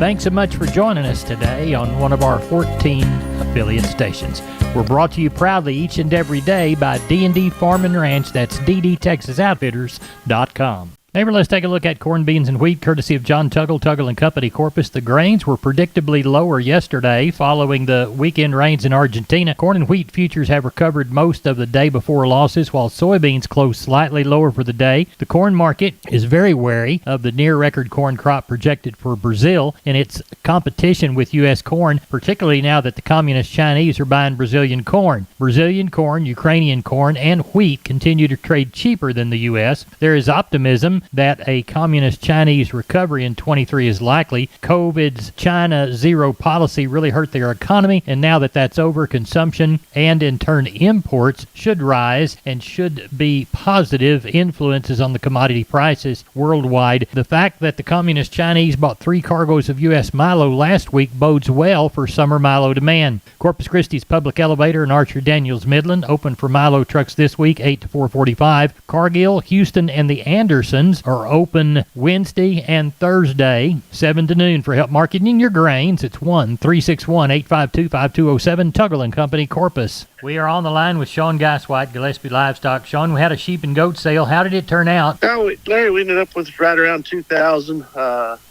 Thanks so much for joining us today on one of our 14 affiliate stations. We're brought to you proudly each and every day by D&D Farm and Ranch. That's ddtexasoutfitters.com. Neighbor, let's take a look at corn, beans, and wheat, courtesy of John Tuggle and Company, Corpus. The grains were predictably lower yesterday following the weekend rains in Argentina. Corn and wheat futures have recovered most of the day before losses, while soybeans closed slightly lower for the day. The corn market is very wary of the near-record corn crop projected for Brazil in its competition with U.S. corn, particularly now that the Communist Chinese are buying Brazilian corn. Brazilian corn, Ukrainian corn, and wheat continue to trade cheaper than the U.S. There is optimism that a Communist Chinese recovery in 23 is likely. COVID's China zero policy really hurt their economy, and now that that's over, consumption and in turn imports should rise and should be positive influences on the commodity prices worldwide. The fact that the Communist Chinese bought 3 cargoes of U.S. milo last week bodes well for summer milo demand. Corpus Christi's Public Elevator and Archer Daniels Midland open for milo trucks this week, 8 to 4:45. Cargill, Houston, and the Andersons are open Wednesday and Thursday, 7 to noon. For help marketing your grains, it's 1-361-852-5207, Tuggle & Company, Corpus. We are on the line with Sean Geiswhite, Gillespie Livestock. Sean, we had a sheep and goat sale. How did it turn out? Larry, we ended up with right around 2,000.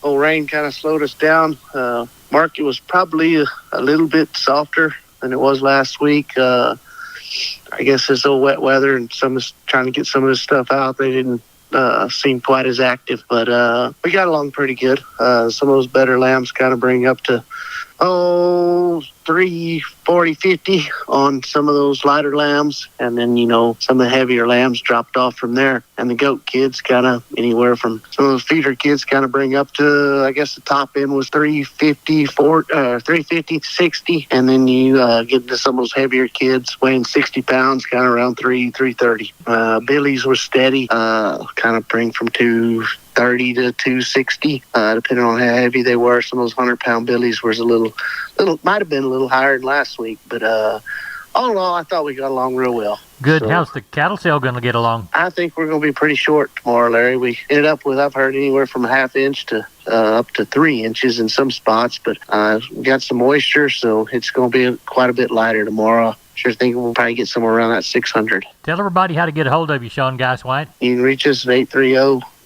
Old rain kind of slowed us down. Market was probably a little bit softer than it was last week. I guess this old wet weather and trying to get some of this stuff out, they didn't seem quite as active, but we got along pretty good. Some of those better lambs kind of bring up to 340, 50 on some of those lighter lambs, and then some of the heavier lambs dropped off from there. And the goat kids kind of anywhere from some of those feeder kids kind of bring up to, I guess the top end was 350, 350 to 60, and then you get to some of those heavier kids weighing 60 pounds, kind of around 330. Billies were steady, kind of bring from 230 to 260, depending on how heavy they were. Some of those 100-pound billies was a little might have been a little higher than last week, but all in all, I thought we got along real well. Good. So, how's the cattle sale going to get along? I think we're going to be pretty short tomorrow, Larry. We ended up with, I've heard, anywhere from a half inch to up to 3 inches in some spots, but we got some moisture, so it's going to be quite a bit lighter tomorrow. Sure think we'll probably get somewhere around that 600. Tell everybody how to get a hold of you, Sean Geiswhite. You can reach us at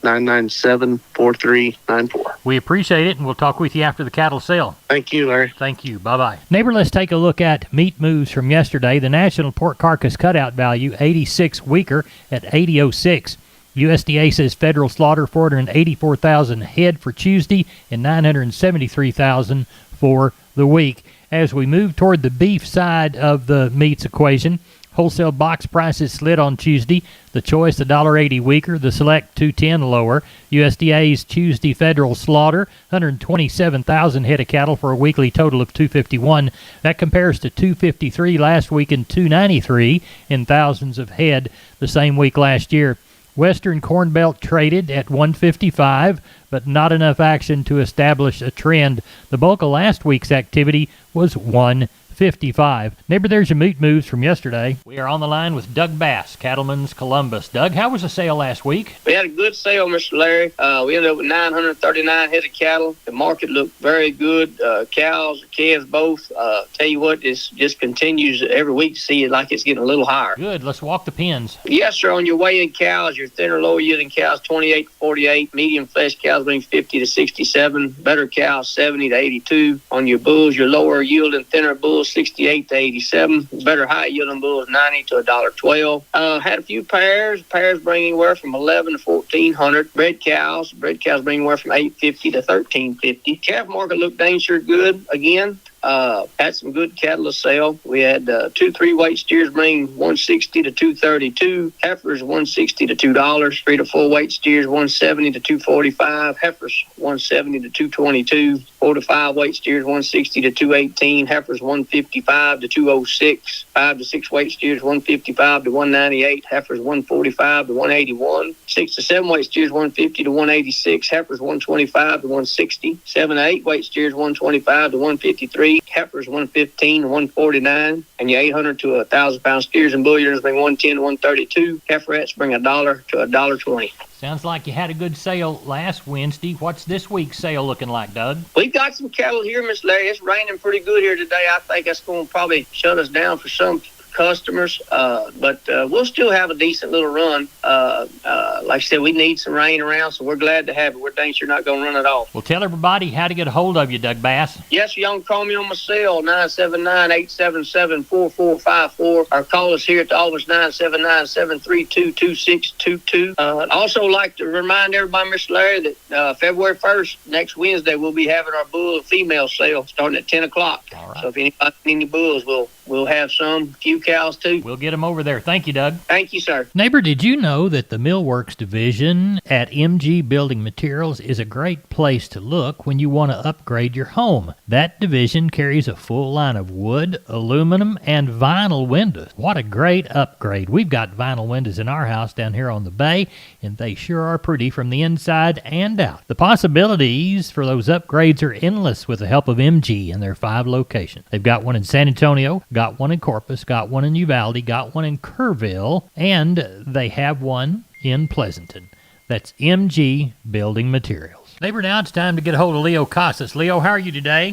830-997-4394. We appreciate it, and we'll talk with you after the cattle sale. Thank you, Larry. Thank you. Bye-bye. Neighbor, let's take a look at meat moves from yesterday. The national pork carcass cutout value, 86 weaker at 80.06. USDA says federal slaughter 484,000 head for Tuesday and 973,000 for the week. As we move toward the beef side of the meats equation, wholesale box prices slid on Tuesday. The choice, $1.80 weaker. The select, $2.10 lower. USDA's Tuesday federal slaughter, 127,000 head of cattle for a weekly total of 251. That compares to 253 last week and 293 in thousands of head the same week last year. Western Corn Belt traded at 155, but not enough action to establish a trend. The bulk of last week's activity was 155. Neighbor, there's your meat moves from yesterday. We are on the line with Doug Bass, Cattleman's Columbus. Doug, how was the sale last week? We had a good sale, Mr. Larry. We ended up with 939 head of cattle. The market looked very good. Cows, calves, both. Tell you what, this just continues every week to see it like it's getting a little higher. Good. Let's walk the pins. Yes, sir. On your weigh-in cows, your thinner, lower yielding cows, 28 to 48. Medium flesh cows being 50 to 67. Better cows, 70 to 82. On your bulls, your lower yielding, thinner bulls, 68 to 87. Better high yielding bulls, 90 to $1.12. Had a few pairs bringing anywhere from 11 to 1,400. Bred cows bringing anywhere from 850 to 1,350. Calf market looked dang sure good again. Had some good cattle to sell. We had 2-3 weight steers bringing 160 to 232. Heifers 160 to $2. 3 to 4 weight steers 170 to 245. Heifers 170 to 222. 4 to 5 weight steers 160 to 218. Heifers 155 to 206. 5 to 6 weight steers 155 to 198. Heifers 145 to 181. 6 to 7 weight steers 150 to 186. Heifers 125 to 160. 7 to 8 weight steers 125 to 153. 140. Heifers 115 to 149, and your 800 to 1,000 pound steers and bull yearlings bring 110 to 132. Heiferettes bring $1 to $1.20. Sounds like you had a good sale last Wednesday. What's this week's sale looking like, Doug? We got some cattle here, Miss Larry. It's raining pretty good here today. I think that's going to probably shut us down for some customers, but we'll still have a decent little run. Like I said, we need some rain around, so we're glad to have it. We're dang sure not going to run it off. Well, tell everybody how to get a hold of you, Doug Bass. Yes, y'all can call me on my cell, 979-877-4454, or call us here at the office, 979-732-2622. I'd also like to remind everybody, Mr. Larry, that February 1st, next Wednesday, we'll be having our bull and female sale starting at 10 o'clock. All right. So if anybody needs any bulls, we'll have some, few cows too. We'll get them over there. Thank you, Doug. Thank you, sir. Neighbor, did you know that the Millworks division at MG Building Materials is a great place to look when you want to upgrade your home? That division carries a full line of wood, aluminum, and vinyl windows. What a great upgrade. We've got vinyl windows in our house down here on the bay, and they sure are pretty from the inside and out. The possibilities for those upgrades are endless with the help of MG and their 5 locations. They've got one in San Antonio, got one in Corpus, got one in Uvalde, got one in Kerrville, and they have one in Pleasanton. That's MG Building Materials. Neighbor, now it's time to get a hold of Leo Casas. Leo, how are you today?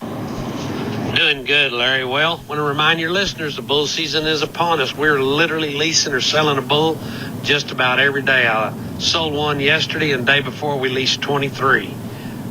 Doing good, Larry. Well, want to remind your listeners the bull season is upon us. We're literally leasing or selling a bull just about every day. I sold one yesterday, and the day before we leased 23.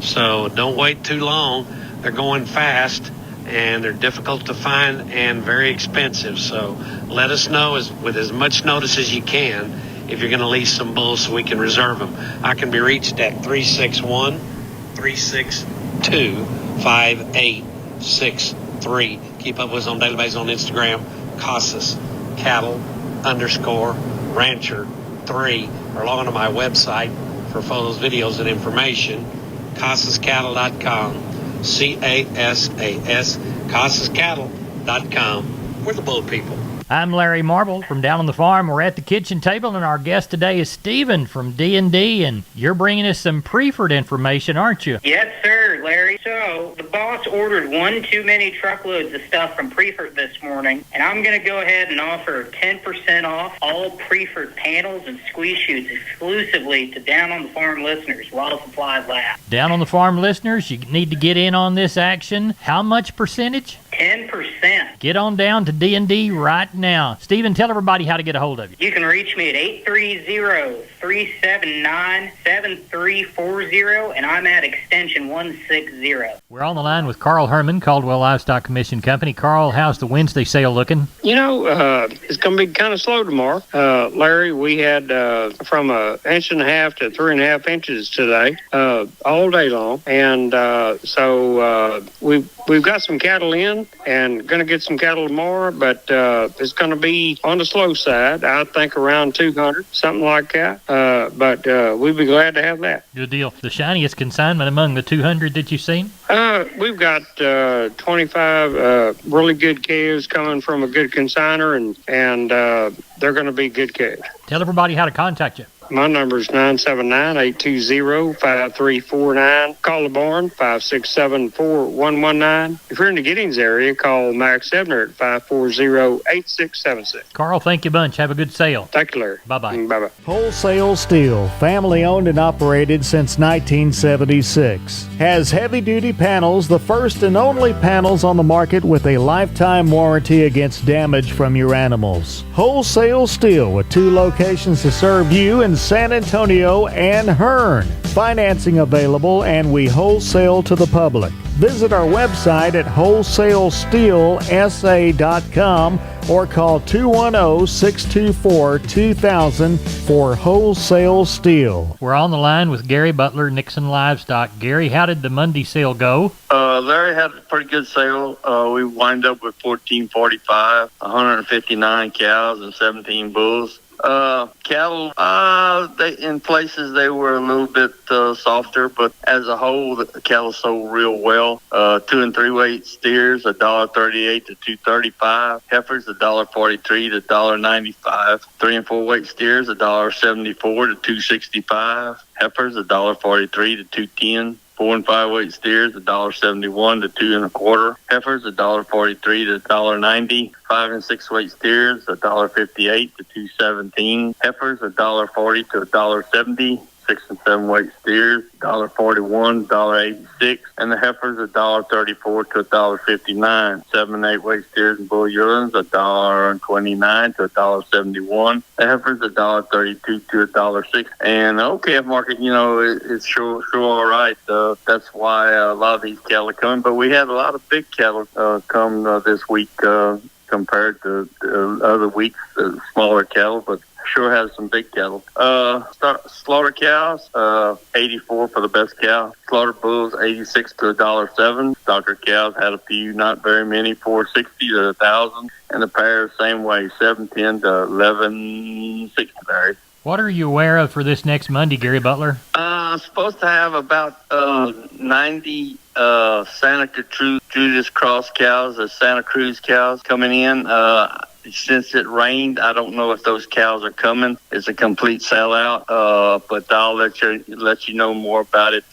So don't wait too long. They're going fast, and they're difficult to find and very expensive. So let us know with as much notice as you can if you're going to lease some bulls so we can reserve them. I can be reached at 361-362-5863. Keep up with us on daily basis on Instagram, Casas Cattle _Rancher 3, or log on to my website for photos, videos, and information, CasasCattle.com. CASAS, CasasCattle.com. We're the bull people. I'm Larry Marble from down on the farm. We're at the kitchen table, and our guest today is Stephen from D&D, and you're bringing us some Preferred information, aren't you? Yes, sir, Larry. So the boss ordered one too many truckloads of stuff from Preferred this morning, and I'm going to go ahead and offer 10% off all Preferred panels and squeeze chutes exclusively to Down on the Farm listeners while supplies last. Down on the Farm listeners, you need to get in on this action. How much percentage? 10%. Get on down to D&D right now. Stephen, tell everybody how to get a hold of you. You can reach me at 830-379-7340, and I'm at extension 160. We're on the line with Carl Herman, Caldwell Livestock Commission Company. Carl, how's the Wednesday sale looking? You know, it's going to be kind of slow tomorrow. Larry, we had from 1.5 inches to 3.5 inches today, all day long. And so we've got some cattle in and going to get some cattle tomorrow, but it's going to be on the slow side. I think around 200, something like that. But we'd be glad to have that. Good deal. The shiniest consignment among the 200 that you've seen? We've got 25 really good calves coming from a good consigner, and they're going to be good calves. Tell everybody how to contact you. My number is 979-820-5349. Call the barn, 567-4119. If you're in the Giddings area, call Max Ebner at 540-8676. Carl, thank you a bunch. Have a good sale. Thank you, Larry. Bye-bye. Bye-bye. Wholesale Steel, family owned and operated since 1976. Has heavy-duty panels, the first and only panels on the market with a lifetime warranty against damage from your animals. Wholesale Steel with 2 locations to serve you in San Antonio and Hearn. Financing available, and we wholesale to the public. Visit our website at wholesalesteelsa.com or call 210-624-2000 for Wholesale Steel. We're on the line with Gary Butler, Nixon Livestock. Gary, how did the Monday sale go? Larry had a pretty good sale. We wind up with 1445, 159 cows and 17 bulls. Cattle, in places they were a little bit softer, but as a whole, the cattle sold real well. 2 and 3 weight steers, $1.38 to $2.35. Heifers, $1.43 to $1.95. 3 and 4 weight steers, $1.74 to $2.65. Heifers, $1.43 to $2.10. 4 and 5 weight steers $1.71 to 2 1/4. Heifers $1.43 to $1.90. 5 and 6 weight steers $1.58 to 2.17. Heifers $1.40 to $1.70. 6 and 7 weight steers $1.41, $1.86, and the heifers $1.34 to $1.59. 7 and 8 weight steers and bull yearlings $1.29 to $1.71. The heifers $1.32 to $1.06. And the old calf market, it's sure all right. That's why a lot of these cattle are coming. But we had a lot of big cattle come this week compared to other weeks, smaller cattle, but sure has some big cattle. Slaughter cows, 84 for the best cow. Slaughter bulls, 86 to $1.07. Stocker cows had a few, not very many, 460 to 1,000. And the pairs, same way, 710 to 1160, Larry. What are you aware of for this next Monday, Gary Butler? I'm supposed to have about 90 Santa Cruz cross cows, Santa Cruz cows coming in. Since it rained, I don't know if those cows are coming. It's a complete sellout, but I'll let you know more about it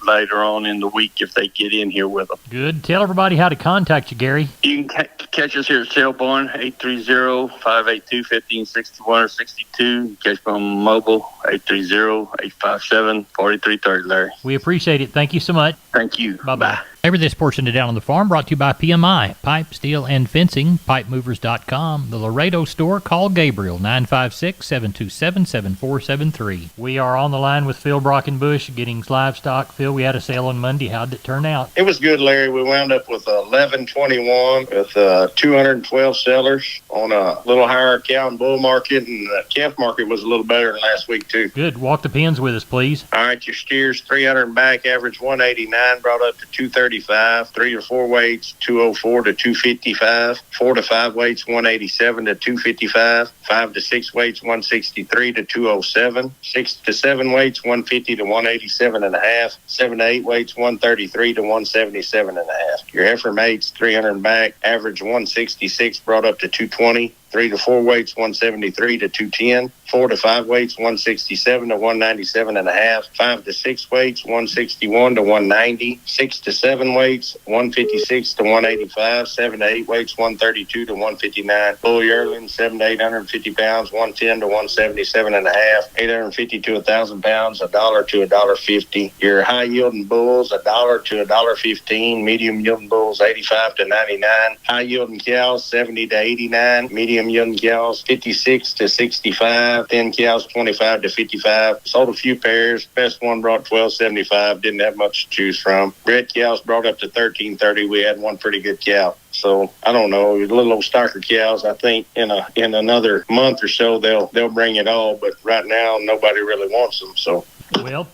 later on in the week if they get in here with them. Good. Tell everybody how to contact you, Gary. You can catch us here at Sale Barn, 830-582-1561 or 62. Catch me on mobile, 830-857-4330, Larry. We appreciate it. Thank you so much. Thank you. Bye-bye. Over this portion of Down on the Farm brought to you by PMI, Pipe, Steel, and Fencing, pipemovers.com. The Laredo store, call Gabriel, 956-727-7473. We are on the line with Phil Brockenbush, getting livestock. Phil, we had a sale on Monday. How did it turn out? It was good, Larry. We wound up with 1121 with 212 sellers on a little higher cow and bull market, and the calf market was a little better than last week, too. Good. Walk the pins with us, please. All right, your steers, 300 and back, average 189, brought up to 235. 3 to 4 weights, 204 to 255. 4 to 5 weights, 187 to 255. 5 to 6 weights, 163 to 207. 6 to 7 weights, 150 to 187 and a half. 7 to 8 weights, 133 to 177 and a half. Your heifer mates, 300 and back, average 166, brought up to 220. 3 to 4 weights, 173 to 210. 4 to 5 weights, 167 to 197 and a half. 5 to 6 weights, 161 to 190. 6 to 7 weights, 156 to 185. 7 to 8 weights, 132 to 159. Bull yearlings, 7 to 850 pounds, 110 to 177 and a half. 850 to 1,000 pounds, $1 to $1.50. Your high yielding bulls, $1 to $1.15. Medium yielding bulls, 85 to 99. High yielding cows, 70 to 89. Medium young cows, 56 to 65. Thin cows, 25 to 55. Sold a few pairs. Best one brought 12.75. Didn't have much to choose from. Bred cows brought up to 13.30. We had one pretty good cow. So I don't know, little old stocker cows. I think in another month or so they'll bring it all. But right now nobody really wants them. So. Well,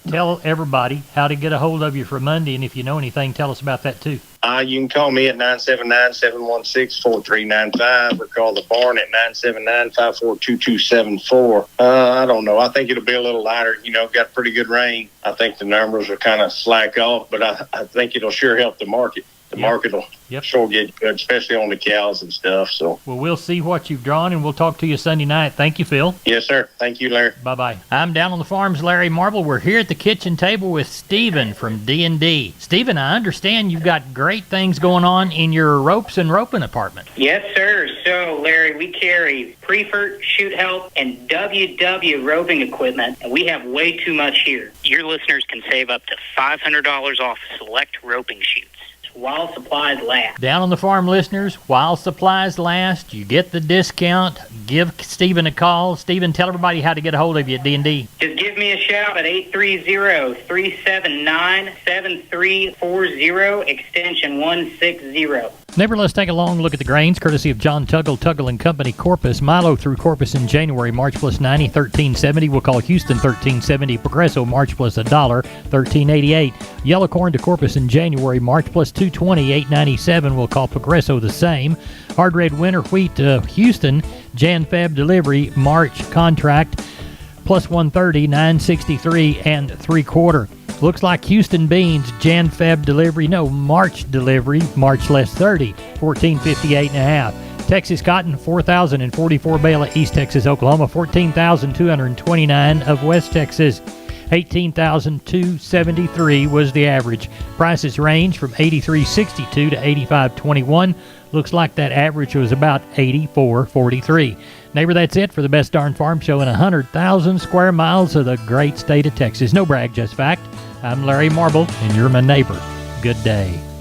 tell everybody how to get a hold of you for Monday, and if you know anything, tell us about that too. You can call me at 979-716-4395 or call the barn at 979-542-2274. I don't know. I think it'll be a little lighter. Got pretty good rain. I think the numbers are kind of slack off, but I think it'll sure help the market. The market will sure get good, especially on the cows and stuff. So, well, we'll see what you've drawn, and we'll talk to you Sunday night. Thank you, Phil. Yes, sir. Thank you, Larry. Bye-bye. I'm Down on the Farm's Larry Marble. We're here at the kitchen table with Stephen from D&D. Stephen, I understand you've got great things going on in your ropes and roping department. Yes, sir. So, Larry, we carry Preferred, Shoot Help, and WW roping equipment, and we have way too much here. Your listeners can save up to $500 off select roping shoots while supplies last. Down on the Farm listeners, while supplies last, you get the discount. Give Stephen a call. Stephen, tell everybody how to get a hold of you at D&D. Just give me a shout at 830-379-7340, extension 160. Neighbor, let's take a long look at the grains, courtesy of John Tuggle & Company, Corpus. Milo through Corpus in January, March plus 90, $13.70. We'll call Houston $13.70. Progresso, March plus $1, $13.88. Yellow corn to Corpus in January, March plus $2.20, $8.97. We'll call Progresso the same. Hard red winter wheat to Houston, Jan-Feb delivery, March contract, plus $1.30, $9.63 and 3/4. Looks like Houston beans, Jan-Feb delivery, March delivery, March less 30, $14.58 and a half. Texas cotton, 4,044 bale of East Texas, Oklahoma, 14,229 of West Texas. $18,273 was the average. Prices range from $83.62 to $85.21. Looks like that average was about $84.43. Neighbor, that's it for the Best Darn Farm Show in 100,000 square miles of the great state of Texas. No brag, just fact. I'm Larry Marble, and you're my neighbor. Good day.